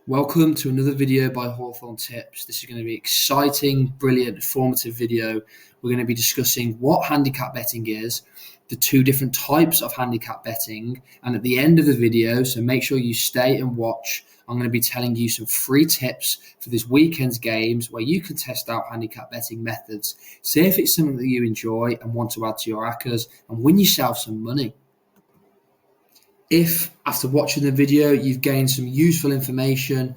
Welcome to another video by Hawthorn Tips. This is going to be exciting, brilliant, informative video. We're going to be discussing what handicap betting is, the two different types of handicap betting, and at the end of the video, so make sure you stay and watch, I'm going to be telling you some free tips for this weekend's games where you can test out handicap betting methods, see if it's something that you enjoy and want to add to your ACCAs, and win yourself some money. If after watching the video you've gained some useful information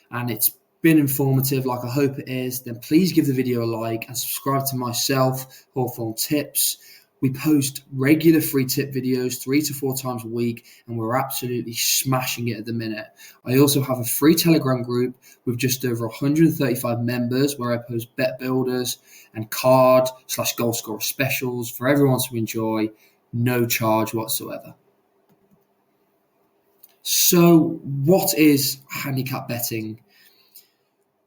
and it's been informative like I hope it is, then please give the video a like and subscribe to myself, Hawthorn Tips. We post regular free tip videos 3 to 4 times a week and we're absolutely smashing it at the minute. I also have a free Telegram group with just over 135 members where I post bet builders and card/goal scorer specials for everyone to enjoy, no charge whatsoever. So what is handicap betting?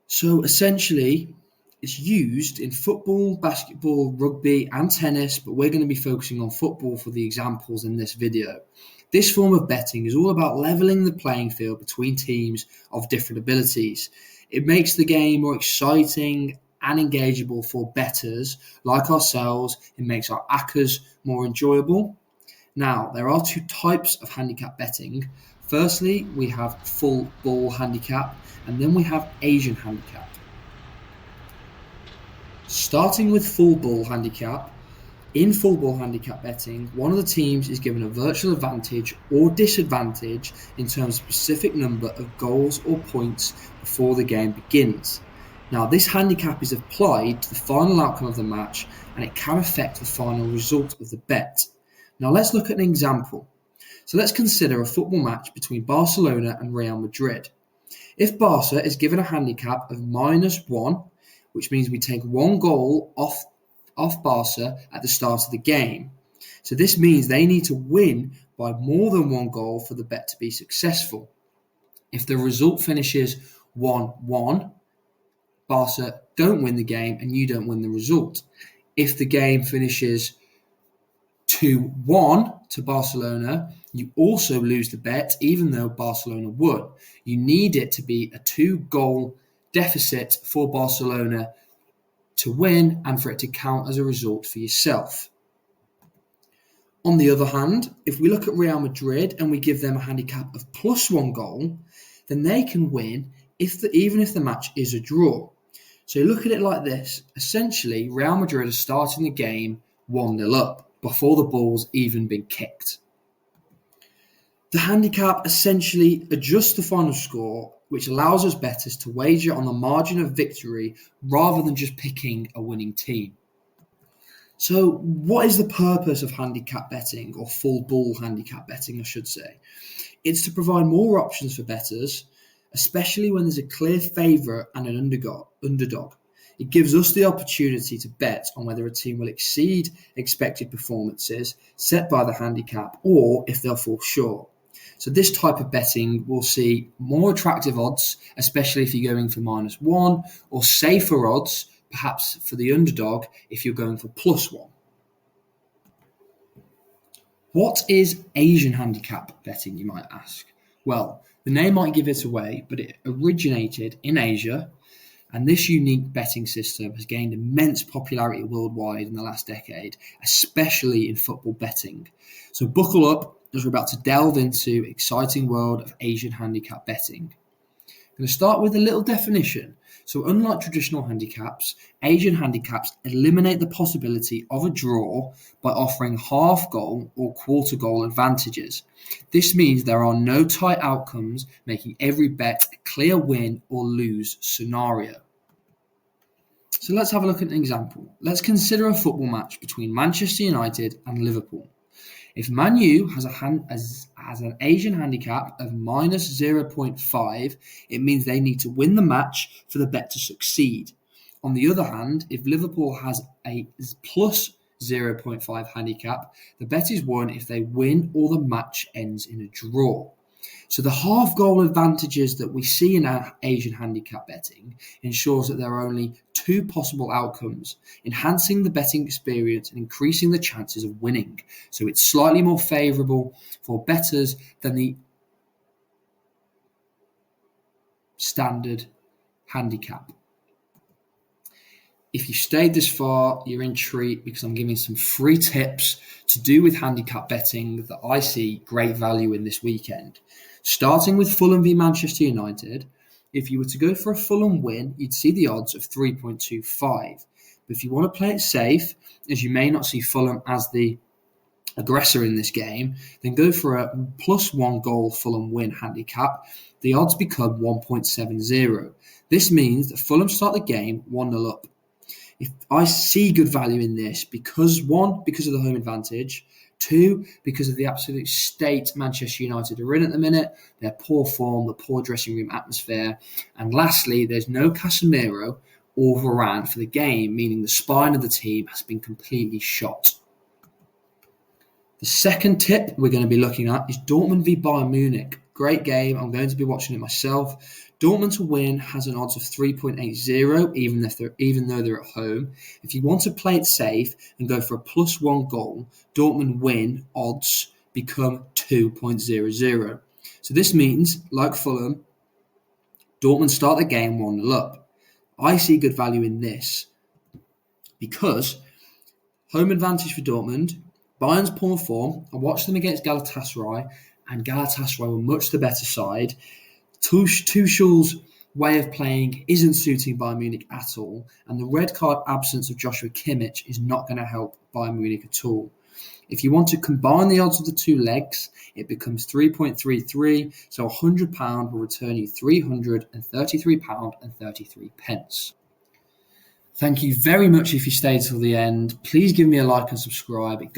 So essentially, it's used in football, basketball, rugby and tennis, but we're going to be focusing on football for the examples in this video. This form of betting is all about leveling the playing field between teams of different abilities. It makes the game more exciting and engageable for bettors like ourselves. It makes our ACCAs more enjoyable. Now, there are two types of handicap betting. Firstly, we have full ball handicap, and then we have Asian handicap. Starting with full ball handicap, in full ball handicap betting, one of the teams is given a virtual advantage or disadvantage in terms of specific number of goals or points before the game begins. Now, this handicap is applied to the final outcome of the match, and it can affect the final result of the bet. Now, let's look at an example. So let's consider a football match between Barcelona and Real Madrid. If Barca is given a handicap of -1, which means we take one goal off Barca at the start of the game. So this means they need to win by more than one goal for the bet to be successful. If the result finishes 1-1, Barca don't win the game and you don't win the result. If the game finishes 2-1 to Barcelona, you also lose the bet even though Barcelona won. You need it to be a 2-goal deficit for Barcelona to win and for it to count as a result for yourself. On the other hand, if we look at Real Madrid and we give them a handicap of +1 goal, then they can win even if the match is a draw. So look at it like this. Essentially, Real Madrid are starting the game 1-0 up before the ball's even been kicked. The handicap essentially adjusts the final score, which allows us bettors to wager on the margin of victory rather than just picking a winning team. So what is the purpose of handicap betting, or full ball handicap betting, I should say? It's to provide more options for bettors, especially when there's a clear favourite and an underdog. It gives us the opportunity to bet on whether a team will exceed expected performances set by the handicap or if they'll fall short. So this type of betting will see more attractive odds, especially if you're going for -1, or safer odds, perhaps for the underdog, if you're going for +1. What is Asian handicap betting, you might ask? Well, the name might give it away, but it originated in Asia. And this unique betting system has gained immense popularity worldwide in the last decade, especially in football betting. So buckle up as we're about to delve into the exciting world of Asian handicap betting. I'm going to start with a little definition. So unlike traditional handicaps, Asian handicaps eliminate the possibility of a draw by offering half goal or quarter goal advantages. This means there are no tight outcomes, making every bet a clear win or lose scenario. So let's have a look at an example. Let's consider a football match between Manchester United and Liverpool. If Man U has an Asian handicap of -0.5, it means they need to win the match for the bet to succeed. On the other hand, if Liverpool has a +0.5 handicap, the bet is won if they win or the match ends in a draw. So the half-goal advantages that we see in our Asian handicap betting ensures that there are only 2 possible outcomes, enhancing the betting experience and increasing the chances of winning. So it's slightly more favourable for bettors than the standard handicap. If you stayed this far, you're in treat because I'm giving some free tips to do with handicap betting that I see great value in this weekend. Starting with Fulham v Manchester United, if you were to go for a Fulham win, you'd see the odds of 3.25. But if you want to play it safe, as you may not see Fulham as the aggressor in this game, then go for a +1 goal Fulham win handicap. The odds become 1.70. This means that Fulham start the game 1-0 up. If I see good value in this because, one, because of the home advantage, two, because of the absolute state Manchester United are in at the minute, their poor form, the poor dressing room atmosphere, and lastly, there's no Casemiro or Varane for the game, meaning the spine of the team has been completely shot. The second tip we're going to be looking at is Dortmund v Bayern Munich. Great game. I'm going to be watching it myself. Dortmund to win has an odds of 3.80, even though they're at home. If you want to play it safe and go for a +1 goal, Dortmund win odds become 2.00. So this means, like Fulham, Dortmund start the game 1-0 up. I see good value in this because home advantage for Dortmund, Bayern's poor form. I watched them against Galatasaray, and Galatasaray were much the better side. Tuchel's way of playing isn't suiting Bayern Munich at all, and the red card absence of Joshua Kimmich is not going to help Bayern Munich at all. If you want to combine the odds of the two legs, it becomes 3.33, so £100 will return you £333.33. Thank you very much if you stayed till the end. Please give me a like and subscribe.